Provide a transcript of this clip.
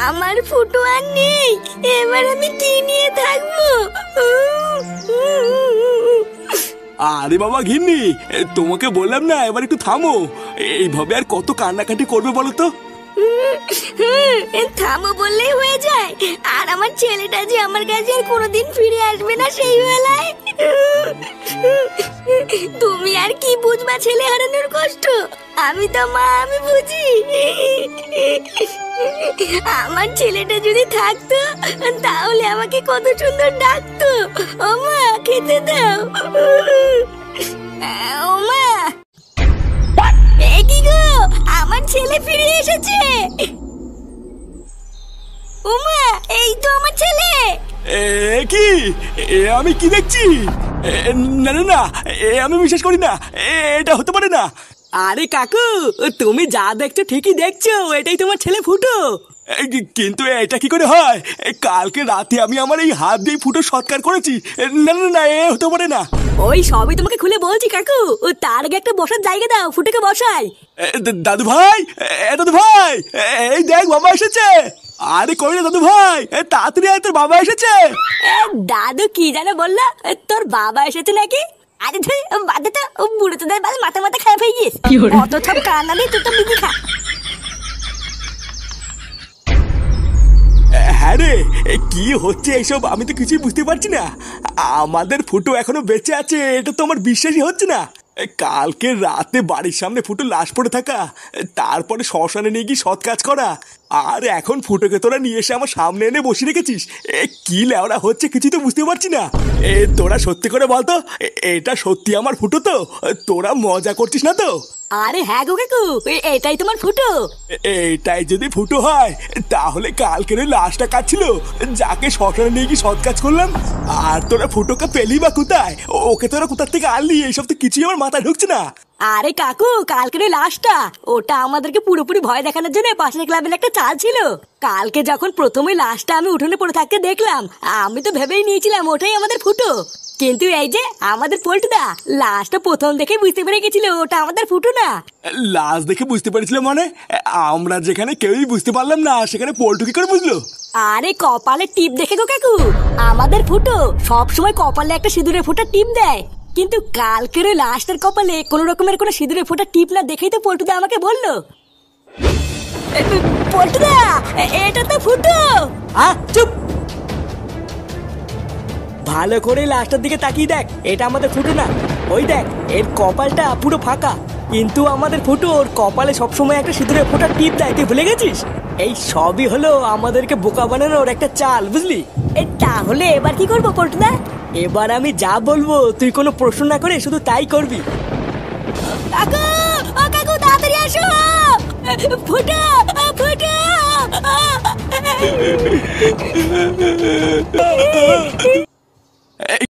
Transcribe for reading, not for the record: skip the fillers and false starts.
আমার ফুটো আর নেই, এবার আমি কি নিয়ে থাকবো? আরে বাবা ঘিন্নি, তোমাকে বললাম না এবার একটু থামো। এইভাবে আর কত কান্নাকাটি করবে বলো তো? থামো বললেই হয়ে যায়? আর আমার ছেলেটা যে আমার কাছে আর কোনোদিন ফিরে আসবে না সেই বেলায়। তুমি আর কি বুঝবা ছেলে হারানোর কষ্ট? আমি তো মা, আমি বুঝি। আমার ছেলেটা যদি থাকতো তাহলে আমাকে কত সুন্দর ডাকতো, ও মা খেতে দাও, ও মা। কি গো, আমার ছেলে ফিরে এসেছে। ওমা, এই তো আমার ছেলে। কি আমি কি দেখছি? না না না, আমি বিশ্বাস করি না, এটা হতে পারে না। আরে কাকু, তুমি যা দেখছো ঠিকই দেখছো, এটাই তোমার ছেলে ফুটো। কিন্তু এটা কি করে হয়? কালকে রাতে আমি আমার এই হাত দিয়ে ফুটো সৎকার করেছি। না না না, এ হতে পারে না। ওই সবই তোমাকে খুলে বলছি কাকু, তার আগে একটা বসার জায়গা দাও, ফুটোকে বসাই। দাদু ভাই, দাদু ভাই, এই দেখ বাবা এসেছে। আরে কই রে দাদু ভাই, তাড়াতাড়ি আয়, তোর বাবা এসেছে। দাদু কি জানে বললো তোর বাবা এসেছে নাকি? আরে বাদে তো, বুড়ো তোদের বাল মাথা মাথা খারাপ হয়ে গিয়েছে। অত সব কান্না নেই, তুই তো বিধি খা। হ্যাঁ রে, কি হচ্ছে এইসব? আমি তো কিছুই বুঝতে পারছি না। আমাদের ফুটো এখনো বেঁচে আছে, এটা তো আমার বিশ্বাসই হচ্ছে না। কালকে রাতে বাড়ির সামনে ফুটো লাশ পড়ে থাকা, তারপরে শ্মশানে নিয়ে গিয়ে সৎ কাজ করা, আর এখন ফুটোকে তোরা নিয়ে এসে আমার সামনে এনে বসিয়ে রেখেছিস। কি লেওড়া হচ্ছে কিছুই তো বুঝতে পারছি না। তোরা সত্যি করে বলতো, এটা সত্যি আমার ফুটো তো? তোরা মজা করছিস না তো? আরে হ্যাঁ গো কাকু, এটাই তোমার ফুটো। এটাই যদি ফুটো হয় তাহলে কালকের ওই লাশটা কাটছিল যাকে শ্মশানে নিয়ে গিয়ে সৎ কাজ করলাম, আর তোরা ফুটোকে পেলি বা কোথায়? ওকে তোরা কোথার থেকে আনলি? এইসব তো কিছুই আমার মাথায় ঢুকছে না। আরে কাকু, কালকের ওই লাশটা, ওটা আমাদেরকে পুরোপুরি ভয় দেখানোর জন্য পাশের ক্লাবের একটা চাল ছিল। কালকে যখন প্রথমে লাশটা আমি উঠোনে পড়ে থাকতে দেখলাম, আমি তো ভেবেই নিয়েছিলাম ওটাই আমাদের ফুটো। কিন্তু এই যে আমাদের পল্টুদা, লাশটা প্রথম দেখে বুঝতে পেরে গেছিল ওটা আমাদের ফুটো না। লাশ দেখে বুঝতে পেরেছিল মানে? আমরা যেখানে কেউই বুঝতে পারলাম না, সেখানে পল্টু কি করে বুঝলো? আরে কপালে টিপ দেখে গো কাকু, আমাদের ফুটো সবসময় কপালে একটা সিঁদুরের ফোঁটা টিপ দেয়, কিন্তু কালকের ওই লাশটার কপালে কোনো রকমের কোনো সিঁদুরের ফোঁটা টিপ না দেখেই তো পল্টুদা আমাকে বললো, পল্টুদা এটা তো ফুটো। চুপ, ভালো করে লাশটার দিকে তাকিয়ে দেখ, এটা আমাদের ফুটো না। ওই দেখ, এর কপালটা পুরো ফাঁকা, কিন্তু আমাদের ফুটো ওর কপালে সবসময় একটা সিঁদুরের ফোঁটা টিপ দেয়, তুই ভুলে গেছিস? এই সবই হলো আমাদেরকে বোকা বানানোর একটা চাল, বুঝলি? তাহলে এবার কি করবো পল্টুদা? এবার আমি যা বলবো তুই কোনো প্রশ্ন না করে শুধু তাই করবি। কাকু, ও কাকু তাড়াতাড়ি আসো, ফুটো, ফুটো।